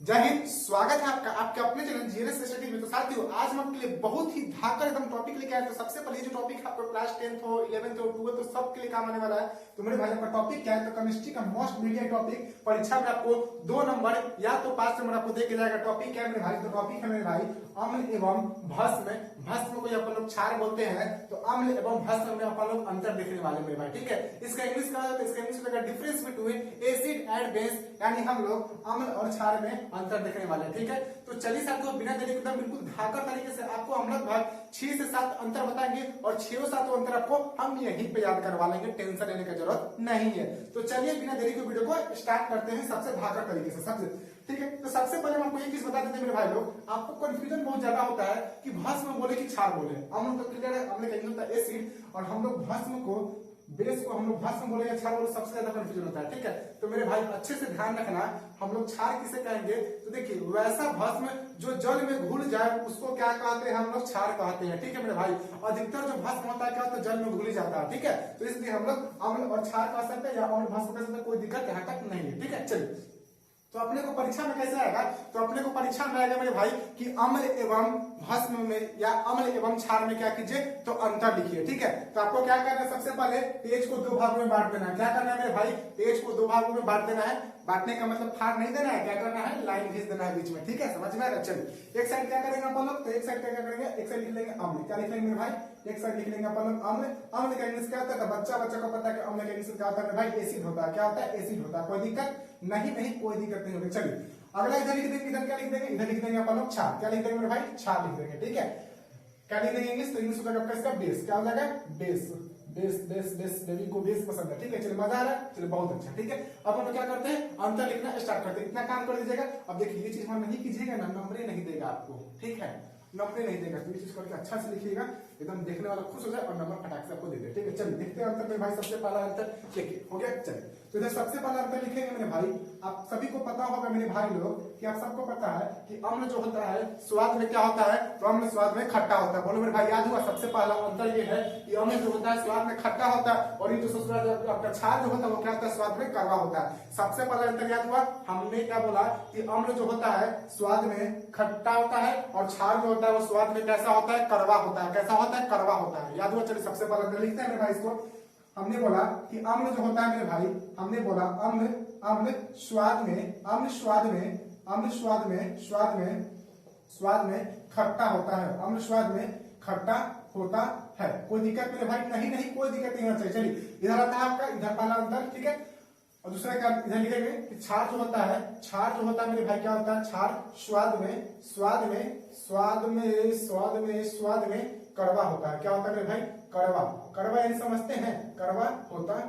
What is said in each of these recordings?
जय हिंद। स्वागत है आपका आपके अपने चैनल जीएनएस स्टडी में। तो साथियों, आज हम आपके लिए बहुत ही धाकर एकदम टॉपिक लेके आए। तो सबसे पहले जो टॉपिक आपको क्लास 10th हो, 11th हो, 12th हो, सबके लिए काम आने वाला है। तो मेरे भाई, आपका टॉपिक क्या है? तो केमिस्ट्री का मोस्ट मीडियम टॉपिक, परीक्षा में आपको 2 नंबर या तो 5 नंबर आपको दे के जाएगा। टॉपिक क्या है मेरे भाई? तो टॉपिक है मेरे भाई अम्ल एवं भस्म। भस्म को अपन लोग क्षार बोलते हैं, तो अम्ल एवं भस्म में अपन लोग अंतर देखने वाले मेरे भाई। ठीक है, इसका इंग्लिश का difference between acid and base, यानी हम लोग अम्ल और क्षार में अंतर देखने वाले हैं। ठीक है, तो चलिए साथियों, बिना देरी के बिल्कुल धाकर तरीके से आपको हम लगभग 6 से 7 अंतर बताएंगे और 6 7 अंतर आपको हम यहीं पे याद करवा लेंगे। टेंशन लेने की जरूरत नहीं है। तो चलिए बिना देरी के वीडियो को स्टार्ट करते हैं सबसे धाकर तरीके से। सबसे ठीक है, तो सबसे पहले हम आपको एक चीज बता देते हैं मेरे भाई लोग, आपको कंफ्यूजन बहुत ज्यादा होता है कि भस्म बोले कि क्षार बोले। अम्ल तो क्लियर है, हमने कहीं होता है एसिड, और हम लोग भस्म को बेस को हम लोग भस्म बोले या क्षार बोले, सबसे ज्यादा कंफ्यूजन होता है। ठीक है, तो मेरे भाई अच्छे से ध्यान रखना, हम लोग क्षार किसे कहेंगे? तो देखिए, वैसा भस्म जो जल में घुल जाए उसको क्या कहते हैं? हम लोग क्षार कहते हैं। ठीक है मेरे भाई, अधिकतर जो भस्म होता है क्या होता है? जल में घुल ही जाता है। ठीक है, तो इसलिए हम लोग अम्ल और क्षार कह सकते हैं या अम्ल भस्म कह सकते हैं, कोई दिक्कत यहाँ तक नहीं है। ठीक है, चलिए, तो अपने को परीक्षा में कैसे आएगा? तो अपने को परीक्षा में आएगा मेरे भाई कि अम्ल एवं भस्म में या अम्ल एवं क्षार में क्या कीजिए? तो अंतर लिखिए। ठीक है, तो आपको क्या करना है? सबसे पहले पेज को 2 भागों में बांट देना है। क्या करना है मेरे भाई? पेज को 2 भागों में बांट देना है। बांटने का मतलब फाड़ नहीं देना है, क्या करना है? लाइन खींच देना है बीच में। ठीक है, समझ में आएगा? चलिए, एक साइड क्या करेंगे अपन लोग? तो एक साइड क्या करेंगे? एक साइड लिख लेंगे अम्ल। क्या लिख लेंगे मेरे भाई? एक साइड लिख लेंगे अपन लोग अम्ल। अम्ल का इंग्लिश क्या होता है? बच्चा को पता है कि अम्ल का इंग्लिश क्या होता है मेरे भाई? एसिड होता है। क्या होता है? एसिड होता है। कोई दिक्कत नहीं, कोई दिक्कत नहीं होगी। चलिए, अगला इधर लिख देंगे। इधर क्या लिख देंगे? इधर लिख देंगे अपन लोग क्षार। क्या लिख देंगे मेरे भाई? क्षार लिख देंगे। ठीक है, क्या लिख देंगे इंग्लिश? तो इंग्लिश होगा आपका इसका बेस। क्या हो जाएगा? Base. Base base base baby को बेस पसंद है। ठीक है, चलिए, मजा आ रहा है? चलिए, बहुत अच्छा। ठीक है, अब हम क्या करते हैं? अंतर लिखना स्टार्ट करते हैं। इतना काम कर लीजिएगा। अब देखिए, ये चीज हम नहीं कीजिएगा ना, नंबर नहीं देगा आपको। ठीक है, नंबर नहीं देगा, तो ये चीज करके अच्छा से लिखिएगा, एकदम देखने वाला खुश हो जाए और नंबर फटाक से आपको दे दे। ठीक है, चलिए देखते हैं अंतर में भाई। सबसे पहला अंतर देखिए, हो गया। चलिए, तो इधर सबसे पहला अंतर लिखेंगे मेरे भाई। आप सभी को पता होगा मेरे भाई लोग कि आप सबको पता है कि अम्ल जो होता है स्वाद में क्या होता है? तो अम्ल स्वाद में खट्टा होता है। बोलो मेरे भाई, याद हुआ? सबसे पहला अंतर ये है कि अम्ल जो होता है स्वाद में खट्टा होता है, और ये जो आपका क्षार जो होता है वो क्या होता है? स्वाद में कड़वा होता है। सबसे पहला अंतर याद हुआ? हमने क्या बोला कि अम्ल जो होता है स्वाद में खट्टा होता है, और क्षार जो होता है वो स्वाद में कैसा होता है? कड़वा होता है। कैसा होता है? कड़वा होता है। याद हुआ? चलिए, सबसे पहले अंतर लिखते हैं मेरे भाई इसको। हमने बोला कि अम्ल जो होता है मेरे भाई, हमने बोला अम्ल अम्ल स्वाद में स्वाद में खट्टा होता है। अम्ल स्वाद में खट्टा होता है। कोई दिक्कत मेरे भाई? नहीं, कोई दिक्कत नहीं होना चाहिए। चलिए, इधर आता है आपका, इधर पहला अंतर। ठीक है, और दूसरा क्या इधर लिखेंगे कि क्षार जो होता है मेरे भाई क्या होता है? क्षार स्वाद में कड़वा होता है। क्या होता है मेरे भाई? कड़वा यानी समझते हैं, कड़वा होता है।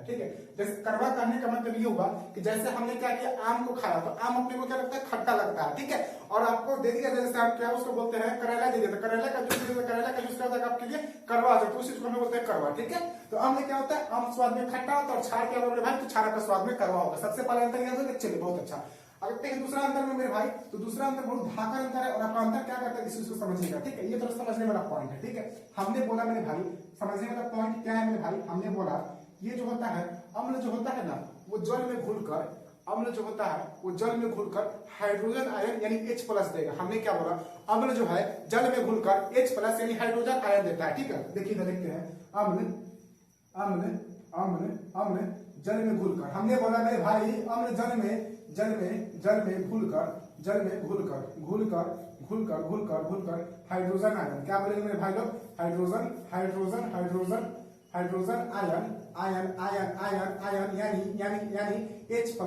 ठीक है, जैसे कड़वा कहने का मतलब ये हुआ कि जैसे हमने क्या किया? आम को खाया, तो आम अपने को क्या लगता है? खट्टा लगता है। ठीक है, और आपको दे दिया जैसे आप क्या उसको बोलते हैं? करेला दे दिया, तो करेला का जूस क्या होता है आपके लिए? कड़वा हो जाता है, उसी को हम बोलते हैं कड़वा। ठीक है, तो अम्ल क्या होता है? आम स्वाद में खट्टा होता है, और क्षार क्या होगा भाई? तो क्षार का स्वाद में कड़वा होगा। सबसे पहला अंतर याद होगा? चलिए, बहुत अच्छा। अगर देखिए दूसरा अंतर में मेरे भाई, तो दूसरा अंतर बहुत धाकर अंतर है, और आपका अंतर क्या करता है इस चीज को समझिएगा। ठीक है, ये तो समझने वाला पॉइंट है। ठीक है, हमने बोला मेरे भाई, समझने वाला पॉइंट क्या है मेरे भाई? हमने बोला ये जो होता है अम्ल जो होता है ना, वो जल में घुलकर, अम्ल जो होता है वो जल में घुलकर हाइड्रोजन आयन यानी H+ देगा। हमने क्या बोला? अम्ल जो है जल में घुलकर H+ यानी हाइड्रोजन आयन देता है। ठीक है, देखिए इधर देखते हैं, अम्ल जल में घुलकर, हमने बोला मेरे भाई अम्ल जल में घुलकर हाइड्रोजन आयन, क्या बोलेंगे मेरे भाई लोग? हाइड्रोजन आयन यानी H+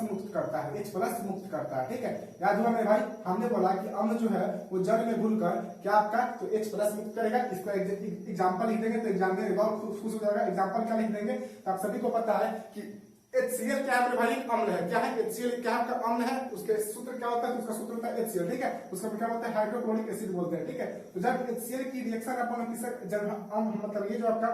मुक्त करता है। ठीक है, याद हुआ मेरे भाई? हमने बोला कि अम्ल जो है वो जल में घुलकर क्या आपका? तो H+ मुक्त करेगा। इसका एग्जांपल लिख देंगे, तो एग्जाम में खुश हो जाएगा। एग्जांपल क्या लिख देंगे? तो आप सभी को पता है कि HCl क्या है मेरे भाई? अम्ल है। क्या है? HCl क्या आपका? अम्ल है। उसके सूत्र क्या होता है? उसका सूत्र होता है HCl। ठीक है, उसका क्या होता है? हाइड्रोक्लोरिक एसिड बोलते हैं। ठीक है, तो जब HCl की रिएक्शन अपन जब हम मतलब ये जो आपका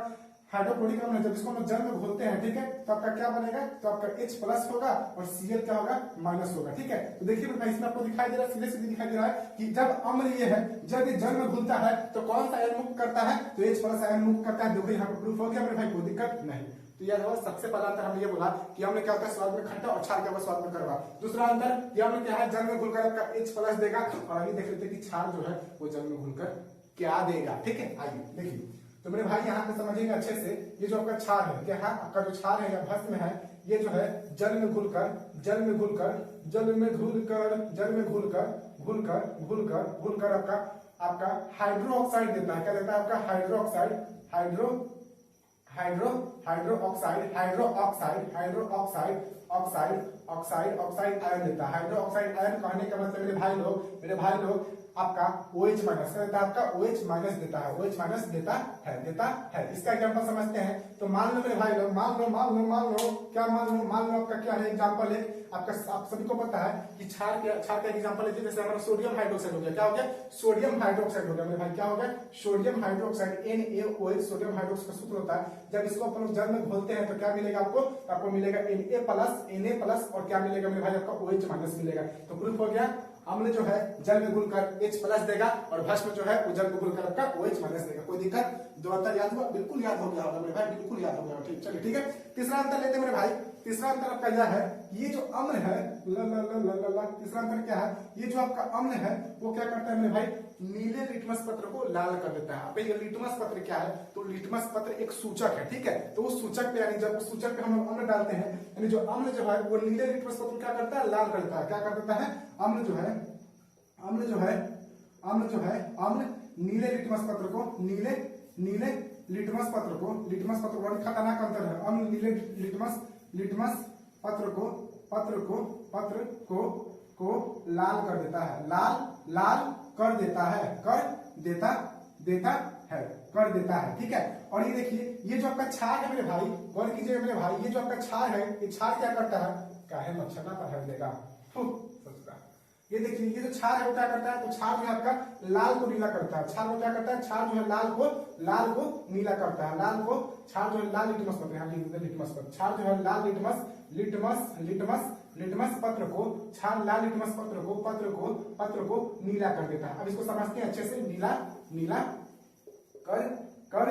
हाइड्रोक्लोरिक अम्ल है, जब इसको हम जल में घोलते हैं, ठीक है, तो आपका क्या बनेगा? तो आपका H+ होगा और Cl क्या होगा? माइनस होगा। ठीक है, तो देखिए मेरे भाई, इसमें आपको दिखाई दे रहा है, सीधे सीधे दिखाई दे रहा है कि जब अम्ल ये है, जब ये जल में घुलता है तो कौन सा आयन मुक्त करता है? तो H+ आयन मुक्त करता है। देखो यहाँ पर प्रूफ हो गया मेरे भाई, कोई दिक्कत नहीं। तो याद होगा सबसे पहला अंतर हमने ये बोला कि अम्ल क्या होता है स्वाद में खट्टा और क्षार क्या होगा स्वाद में कड़वा। दूसरा अंतर कि अम्ल क्या है जल में घुलकर आपका H+ देगा, और अभी देख लेते हैं कि क्षार जो है वो जल में घुलकर क्या देगा। ठीक है, आइए देखिए तो मेरे भाई यहाँ पे समझिएगा अच्छे से, ये जो आपका क्षार है क्या है, आपका जो क्षार है या भस्म है, ये जो है जल में घुलकर आपका हाइड्रो ऑक्साइड देता है। क्या देता है आपका हाइड्रो ऑक्साइड आयन देता है। हाइड्रो ऑक्साइड आयन कहने का मतलब मेरे भाई लोग आपका OH माइनस देता है, आपका OH माइनस देता है, OH माइनस देता है। इसका एग्जांपल समझते हैं तो मान लो मेरे भाई लोग, मान लो आपका क्या है एग्जांपल है आपका, आप सभी को पता है कि क्षार का एग्जांपल है जैसे हमारा सोडियम हाइड्रोक्साइड हो गया। क्या हो गया? सोडियम हाइड्रोक्साइड हो गया मेरे भाई। क्या हो गया? Sodium hydroxide NaOH sodium hydroxide का सूत्र होता है। जब इसको अपन जल में घोलते हैं तो क्या मिलेगा आपको मिलेगा Na+ और क्या मिलेगा मेरे भाई आपका OH माइनस मिलेगा। तो प्रूफ हो गया अम्ल जो है जल में घुलकर H+ देगा और भस्म जो है वो जल में घुलकर आपका OH माइनस देगा। कोई दिक्कत? दो अंतर याद हुआ? बिल्कुल याद हो गया होगा मेरे भाई, बिल्कुल याद हो गया। ठीक, चलिए ठीक है। तीसरा अंतर लेते मेरे भाई। तीसरा अंतर आपका यह है, ये जो अम्ल है तीसरा अंतर क्या है, ये जो आपका अम्ल है वो क्या करता है मेरे भाई, नीले लिटमस पत्र को लाल कर देता है। अब ये लिटमस पत्र क्या है, तो लिटमस पत्र एक सूचक है। ठीक है, तो उस सूचक पे यानी जब उस सूचक पे हम अम्ल डालते हैं, यानी जो अम्ल जो है वो नीले लिटमस पत्र क्या करता है, लाल करता है। क्या कर देता है? अम्ल नीले लिटमस पत्र को लिटमस पत्र बड़ी खतरनाक अंतर है। अम्ल नीले लिटमस पत्र को लाल कर देता है, लाल कर देता है। ठीक है, और ये देखिए ये जो आपका क्षार है मेरे भाई, गौर कीजिएगा मेरे भाई, ये जो आपका क्षार है, ये क्षार क्या करता है, काहे मच्छर ना पकड़ लेगा। ये देखिए ये जो क्षार है वो क्या करता है, तो क्षार जो है आपका लाल को नीला करता है। क्षार वो क्या करता है, क्षार जो है लाल को नीला करता है। क्षार जो है लाल लिटमस पत्र, यहाँ लिटमस पत्र, क्षार जो है लाल लिटमस पत्र को, क्षार लाल लिटमस पत्र को नीला कर देता है। अब इसको समझते हैं अच्छे से, नीला कर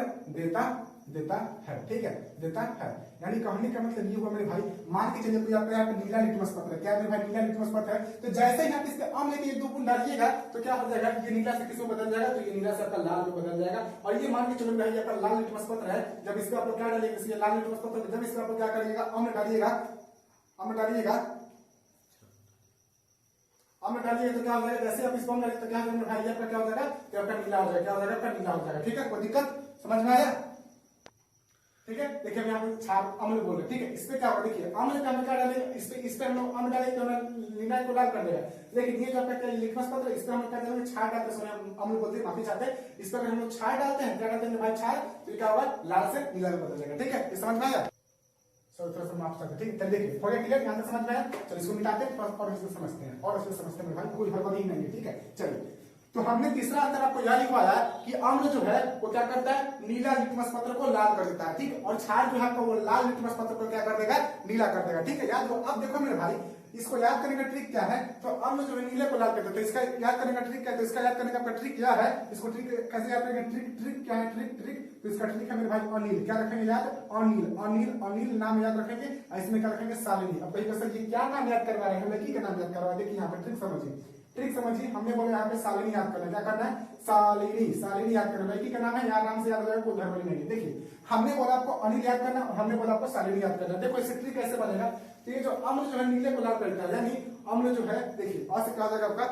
देता है। ठीक है, देता है यानी कहने का मतलब ये हुआ मेरे भाई, मान के चलिए कोई आपका यहाँ पे नीला लिटमस पत्र है। क्या मेरे भाई नीला लिटमस पत्र है, तो जैसे ही आप इसके अम्ल के 1-2 बूंद डालिएगा तो क्या हो जाएगा, ये नीला से किसमें बदल जाएगा, तो ये नीला से आपका लाल में बदल जाएगा। और ये मान के चलो मेरे भाई आपका लाल लिटमस पत्र है, जब इसको आप क्या डालिएगा, इसलिए लाल लिटमस पत्र, जब इसको आप क्या करिएगा, अम्ल डालिएगा तो क्या हो जाएगा, जैसे आप इसको डालिए तो क्या हो जाएगा भाई आपका क्या हो जाएगा, तो आपका नीला हो जाएगा। क्या हो जाएगा, आपका नीला हो जाएगा। ठीक है, कोई दिक्कत? समझ में आया? ठीक है, देखिए हम यहाँ पे क्षार अम्ल बोल रहे। ठीक है, इस पे क्या होगा, देखिए अम्ल का हम क्या डालेंगे, इस पे हम लोग अम्ल डालेंगे तो नीला को लाल कर देगा। लेकिन ये जो आपका लिटमस पत्र है, इस पे हम क्या करेंगे, क्षार डालते समय हम अम्ल बोलते हैं, माफी चाहते हैं, इस पर हम लोग क्षार डालते हैं, क्या डालते हैं भाई, क्षार, तो क्या होगा, लाल से नीला में बदल जाएगा। ठीक है, ये समझ में आया? थोड़ा सा माफ सकते। ठीक है, देखिए हो गया क्लियर, यहाँ तक समझ में आया। चलो इसको मिटाते हैं और इसको समझते हैं, और इसको समझते हैं भाई, कोई हड़बड़ी नहीं है। ठीक है, चलिए तो हमने तीसरा अंतर आपको यह लिखवाया कि अम्ल जो है वो क्या करता है, नीला लिटमस पत्र को लाल कर देता है। ठीक है, और क्षार जो है आपका वो लाल लिटमस पत्र को क्या कर देगा, नीला कर देगा। ठीक है, याद हो? अब देखो मेरे भाई, इसको याद करने का ट्रिक क्या है, तो अम्ल जो है नीले को लाल करता है, तो इसका याद करने का ट्रिक क्या है, तो इसका याद करने का ट्रिक क्या है, इसको ट्रिक कैसे याद करेंगे, ट्रिक क्या है, ट्रिक तो इसका ट्रिक है मेरे भाई अनिल। क्या रखेंगे याद, अनिल नाम याद रखेंगे, इसमें क्या रखेंगे, सालिनी। अब कहीं सर ये क्या नाम याद करवा रहे हैं, लड़की का नाम याद करवा रहे हैं। देखिए यहाँ पे ट्रिक समझिए, हमने बोला यहाँ पे सालिनी याद करना है। क्या करना है, सालिनी याद करना है। लड़की का नाम है, यहाँ नाम से याद हो जाएगा, कोई गड़बड़ी नहीं है। देखिए हमने बोला आपको अनिल याद करना और हमने बोला आपको सालिनी याद करना। देखो इससे ट्रिक कैसे बनेगा, तो ये जो अम्ल जो है नीले को लाल करता है, यानी अम्ल जो है देखिए आ से क्या हो जाएगा आपका,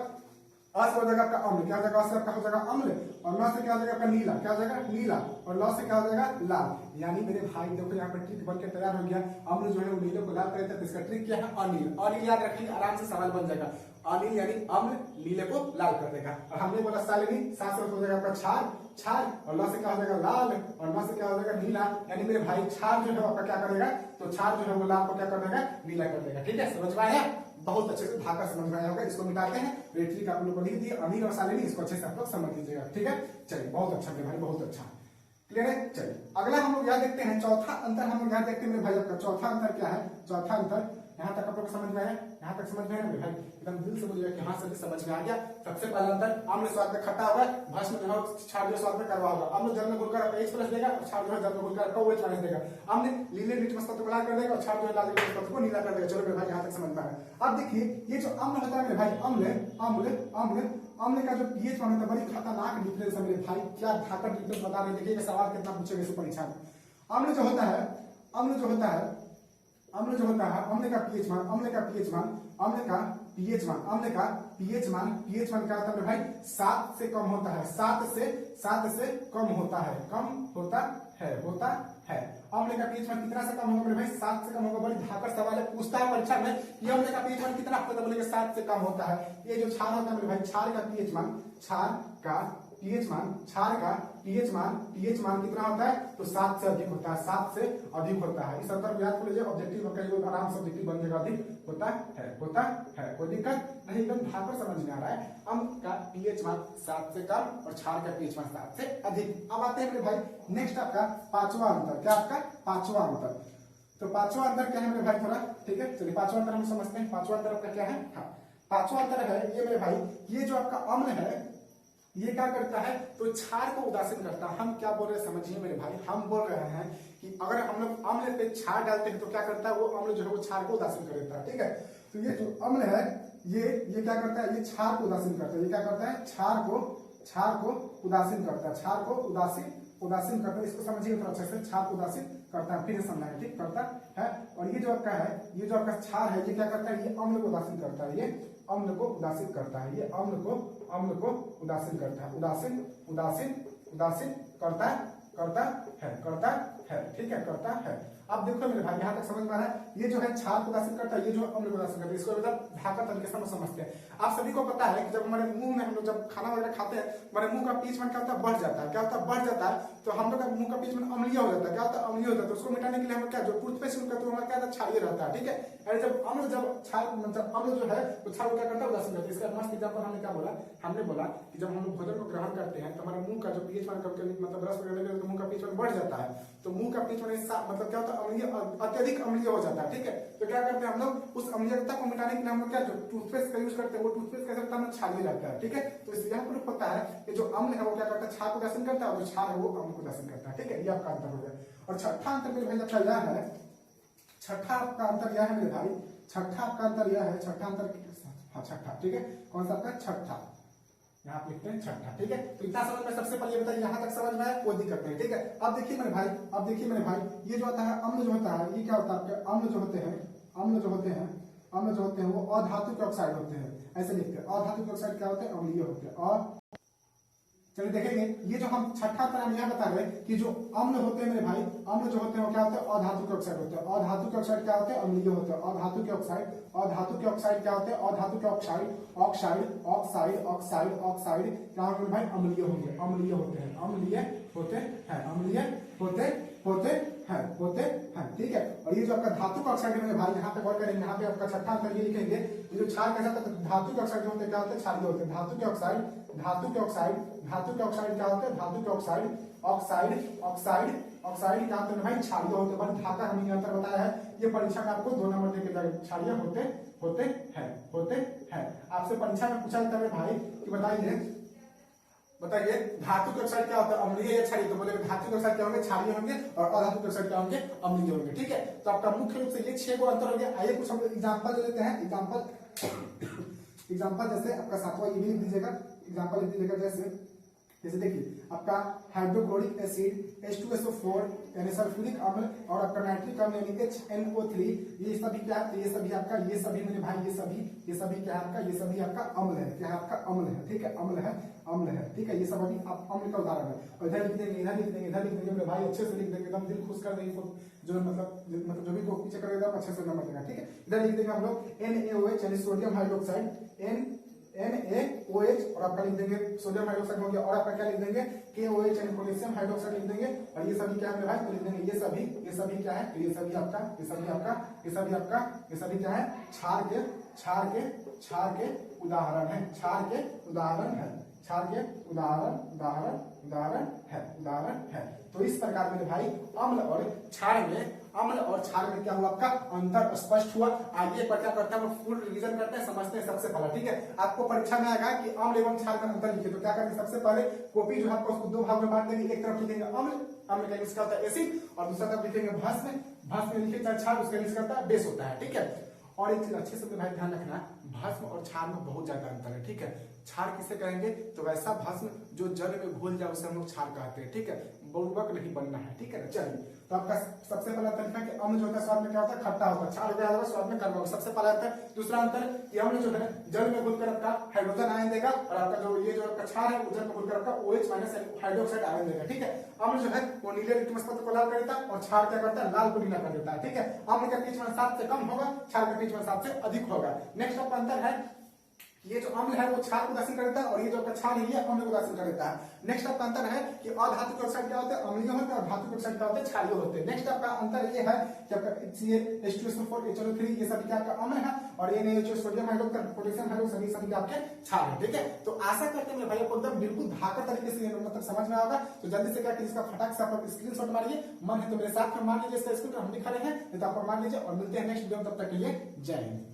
आ से हो जाएगा आपका अम्ल, क्या हो जाएगा, से आपका हो जाएगा अम्ल, और न से क्या हो जाएगा आपका नीला, क्या हो जाएगा नीला, और ल से क्या हो जाएगा लाल। यानी मेरे भाई देखो यहाँ पर ट्रिक बनकर तैयार हो गया, अम्ल जो है वो नीले को लाल करता है, तो इसका ट्रिक क्या है, अनिल याद रखिए, आराम से सवाल बन जाएगा। अनिल यानी अम्ल नीले को लाल कर देगा। और हमने बोला सालिनी, सा से हो जाएगा आपका क्षार, और ल से क्या हो जाएगा लाल, और न से क्या हो जाएगा नीला। यानी मेरे भाई क्षार जो है आपका क्या करेगा, तो क्षार जो है वो लाल को क्या कर देगा, नीला कर देगा। ठीक है, समझ में आया? बहुत अच्छे से धाका समझ में आया होगा। इसको मिटाते हैं, ट्रिक आप लोग को लिख दिए, अनिल और सालिनी, इसको अच्छे से आप लोग समझ लीजिएगा। ठीक है, चलिए बहुत अच्छा मेरे भाई, बहुत अच्छा क्लियर है। चलिए अगला हम लोग यहाँ देखते हैं, चौथा अंतर हम लोग यहाँ देखते हैं मेरे भाई आपका। चौथा अंतर क्या है, चौथा अंतर यहाँ तक आप लोग समझ में आया, यहाँ तक समझ में आया भाई, एकदम दिल से बोलिएगा कि हाँ सर समझ में आ गया। सबसे पहला अंतर, आम्ल स्वाद में खट्टा होगा, भस्म जो है क्षार जो स्वाद में कड़वा होगा। आम्ल जल में घुलकर आपको H+ देगा और क्षार जो है जल में घुलकर आपको OH- देगा। आम्ल नीले लिटमस तत्व को लाल कर देगा और क्षार जो है लाल लिटमस तत्व को नीला कर देगा। चलो मेरे भाई यहाँ तक समझ में आया। अब देखिए ये जो अम्ल होता है मेरे भाई, अम्ल अम्ल अम्ल अम्ल का जो pH मान होता है बड़ी खतरनाक डिफरेंस है मेरे भाई। क्या धाकड़ डिफरेंस बता रहे, देखिए सवाल कितना पूछेगा इस परीक्षा में। अम्ल जो होता है, अम्ल जो होता है, अम्ल जो होता है, अम्ल का pH मान, अम्ल का pH मान, अम्ल का pH मान, अम्ल का pH मान, pH मान क्या होता है भाई 7 से कम होता है, 7 से कम होता है, कम होता है। अम्ल का pH मान कितना से कम होगा मेरे भाई, 7 से कम होगा। बड़ी धाकड़ सवाल है, पूछता है परीक्षा में ये अम्ल का pH मान कितना होता है, बोलेंगे 7 से कम होता है। ये जो क्षार होता है मेरे भाई, क्षार का pH मान, क्षार का pH मान, क्षार का pH मान कितना होता है, तो 7 से अधिक होता है, 7 से अधिक होता है। इस अंतर को याद कर लीजिए, ऑब्जेक्टिव का आराम से ऑब्जेक्टिव बन जाएगा, अधिक होता है, कोई दिक्कत नहीं, एकदम धाकड़ समझ में आ रहा है। अम्ल का pH मान 7 से कम और क्षार का pH मान 7 से अधिक। अब आते हैं मेरे भाई नेक्स्ट आपका पांचवा अंतर, क्या आपका पांचवा अंतर। तो पांचवा अंतर क्या है मेरे भाई थोड़ा, ठीक है चलिए पांचवा अंतर हम समझते हैं। पांचवा अंतर आपका क्या है, हाँ पांचवा अंतर है ये मेरे भाई, ये जो आपका अम्ल है ये क्या करता है, तो क्षार को उदासीन करता है। हम क्या बोल रहे हैं समझिए मेरे भाई, हम बोल रहे हैं कि अगर हम लोग अम्ल पे क्षार डालते हैं तो क्या करता है, वो अम्ल जो है वो क्षार को उदासीन कर देता है, ठीक है। तो ये जो अम्ल है ये क्या करता है, ये क्षार को उदासीन करता है। ये क्या करता है, क्षार को उदासीन करता है, क्षार को उदासीन करता है। इसको समझिए तो अच्छे से, क्षार को उदासीन करता है, फिर समझाएंगे, ठीक करता है। और ये जो आपका है, ये जो आपका क्षार है ये क्या करता है, ये अम्ल को उदासीन करता है, ये अम्ल को उदासीन करता है, ये अम्ल को उदासीन करता है, उदासीन करता है, ठीक है करता है। अब देखो मेरे भाई यहाँ तक समझ में आ रहा है, ये जो है क्षार को उदासीन करता है, ये जो अम्ल को उदासीन करता है, इसको मतलब धाकड़ तरीके से हम समझते हैं। आप सभी को पता है कि जब हमारे मुंह में हम लोग जब खाना वगैरह खाते हैं, हमारे मुंह का pH मान क्या होता है, बढ़ जाता है। क्या होता है, बढ़ जाता है, तो हम लोग का मुंह का pH मान अम्लीय हो जाता है। क्या होता है, अम्लीय होता है। तो उसको मिटाने के लिए हम क्या, जो टूथपेस्ट यूज करते हैं हमारा क्या होता है, क्षारीय रहता है, ठीक है। और जब अम्ल अम्ल जो है वो क्षार को क्या करता है, उदासीन करता है। इसका मस्त एग्जांपल हमने क्या बोला, हमने बोला कि जब हम लोग भोजन को ग्रहण करते हैं तो हमारे मुंह का जो pH मान कभी मतलब रस वगैरह तो मुंह का pH मान बढ़ जाता है। तो मुंह का pH मान मतलब क्या होता है, अम्लीय, अत्यधिक अम्लीय हो जाता है, ठीक है। तो क्या करते हैं हम लोग, उस अम्लीयता को मिटाने के लिए हम लोग क्या, जो टूथपेस्ट का यूज करते हैं वो टूथपेस्ट कैसे होता है, क्षारीय रहता है, ठीक है। तो इससे यहाँ पर पता है कि जो अम्ल है वो क्या करता है, क्षार को उदासीन करता है, और जो क्षार है वो अम्ल को उदासीन करता है, ठीक है। ये आपका अंतर हो गया। और छठा अंतर मेरे भाई आपका यह है, छठा आपका अंतर यह है मेरे भाई, छठा आपका अंतर यह है, छठा अंतर, हाँ छठा, ठीक है। कौन सा आपका छठा, यहाँ आप लिखते हैं छठा, ठीक है। तो इतना समझ में, सबसे पहले बताइए यहाँ तक समझ में आया, कोई दिक्कत नहीं, ठीक है। अब देखिए मेरे भाई, अब देखिए मेरे भाई, ये जो होता है अम्ल जो होता है, ये क्या होता है आपके अम्ल जो होते हैं, अम्ल जो होते हैं वो अधातु के ऑक्साइड होते हैं, ऐसे लिखते हैं। अधातु के ऑक्साइड क्या होते हैं, अम्लीय होते हैं। और चलिए देखेंगे, ये जो हम छठा तरह हम यहाँ बता रहे हैं कि जो अम्ल होते हैं मेरे भाई, अम्ल जो होते हैं वो क्या होते हैं, अधातु के ऑक्साइड होते हैं। अधातु के ऑक्साइड क्या होते हैं, अम्लीय होते हैं। अधातु के ऑक्साइड क्या होते हैं, अधातु के ऑक्साइड क्या होंगे भाई, अम्लीय होंगे, अम्लीय होते हैं, ठीक है। और ये जो आपका धातु का ऑक्साइड है मेरे भाई, यहाँ पे गौर करेंगे, यहाँ पे आपका छठा अंतर ये लिखेंगे, ये जो क्षार कैसा होता है, धातु के ऑक्साइड जो होते हैं क्या होते हैं, क्षारीय होते हैं। धातु के ऑक्साइड क्या होते हैं, धातु के ऑक्साइड क्या होते हैं भाई, क्षारीय होते हैं। बस धाका हमने अंतर बताया है, ये परीक्षा में आपको 2 नंबर देके जाएगा, क्षारीय होते हैं। आपसे परीक्षा में पूछा जाता है भाई कि बताइए धातु के ऑक्साइड क्या होता है, अम्लीय या क्षारीय, तो बोले धातु के ऑक्साइड क्या होंगे, क्षारीय होंगे, और अधातु के ऑक्साइड क्या होंगे, अम्लीय होंगे, ठीक है। तो आपका मुख्य रूप से ये 6 गो अंतर हो गया। आइए कुछ हम एग्जांपल दे देते हैं। एग्जांपल जैसे आपका 7वां ये भी लिख दीजिएगा, एग्जांपल लिख दीजिएगा। जैसे देखिए आपका हाइड्रोक्लोरिक एसिड H2SO4 यानी सल्फ्यूरिक अम्ल, और आपका नाइट्रिक अम्ल यानी HNO3, ये सभी क्या है, ये सभी आपका, ये सभी मेरे भाई, ये सभी क्या है आपका, ये सभी आपका अम्ल है, क्या है आपका अम्ल है, ठीक है, अम्ल है, ठीक है। ये सब अभी आप अम्ल का उदाहरण है। और इधर लिख देंगे, इधर लिख देंगे मेरे भाई, अच्छे से लिख देंगे, एकदम दिल खुश कर देंगे, जो मतलब जो भी को पीछे करेगा अच्छे से नंबर देगा, ठीक है। इधर लिख देंगे हम लोग NaOH यानी सोडियम हाइड्रोक्साइड, NaOH, और आपका लिख देंगे सोडियम हाइड्रोक्साइड हो गया, और आपका क्या लिख देंगे, KOH यानी पोटेशियम हाइड्रोक्साइड लिख देंगे। और ये सभी क्या है भाई, तो लिख देंगे ये सभी क्या है, ये सभी क्या है, क्षार के उदाहरण है। तो इस प्रकार मेरे भाई अम्ल और क्षार में अम्ल और क्षार में क्या हुआ आपका अंतर स्पष्ट हुआ। आइए एक बार क्या करते हैं हम फुल रिवीजन करते हैं, समझते हैं। सबसे पहले ठीक है, आपको परीक्षा में आएगा कि अम्ल एवं क्षार में अंतर लिखे, तो क्या करेंगे सबसे पहले कॉपी जो है आपको उसको दो भाग में बांट देंगे। एक तरफ लिखेंगे अम्ल, अम्ल का इंग्लिश का होता है एसिड, और दूसरा तरफ लिखेंगे भस्म, भस्म में लिखे चाहे क्षार, उसका इंग्लिश का होता है बेस होता है। ठीक है, और एक चीज अच्छे से भाई ध्यान रखना, भस्म और क्षार में बहुत ज्यादा अंतर है। ठीक है, क्षार किसे कहेंगे तो वैसा भस्म जो जल में घुल जाए उसे हम लोग क्षार कहते हैं। ठीक है, बुड़बक नहीं बनना है। ठीक है, चलिए तो आपका सबसे पहला तरीका कि अम्ल जो होता है स्वाद में क्या होता है खट्टा होता है, क्षार क्या होगा स्वाद में कड़वा होगा, सबसे पहला अंतर। दूसरा अंतर कि अम्ल जो है जल में घुलकर आपका हाइड्रोजन आयन देगा, और आपका जो ये जो आपका क्षार है जल में घुलकर आपका OH माइनस हाइड्रोक्साइड आयन देगा। ठीक है, अम्ल जो है वो नीले लिटमस पत्र को लाल कर देता है, और क्षार क्या करता है लाल को नीला कर देता है। ठीक है, अम्ल का pH मान 7 से कम होगा, क्षार का pH मान 7 से अधिक होगा। नेक्स्ट आपका अंतर है ये जो अम्ल है वो क्षार को उदासीन कर देता है, और ये जो आपका क्षार है ये अम्ल को उदासीन कर देता है। नेक्स्ट आपका अंतर है कि अधातुक ऑक्साइड क्या होते हैं अम्लीय होते हैं, और धातुक ऑक्साइड क्या होते हैं क्षारीय होते हैं। नेक्स्ट आपका अंतर ये है कि आपका H2SO4 HNO3 ये सभी क्या आपका अम्ल है, और ये नहीं सोडियम हाइड्रोक्साइड पोटेशियम हाइड्रोक्साइड सभी आपके क्षार है। ठीक है, तो आशा करते हैं मेरे भाई को एकदम बिल्कुल धाकर तरीके से मतलब समझ में आएगा। तो जल्दी से क्या कि इसका फटाक से आप स्क्रीनशॉट मारिए, मन है तो मेरे साथ में मान लीजिए, इसका स्क्रीन हम दिखा रहे हैं, नहीं तो आप मान लीजिए, और मिलते हैं नेक्स्ट वीडियो में, तब तक के लिए जय हिंद।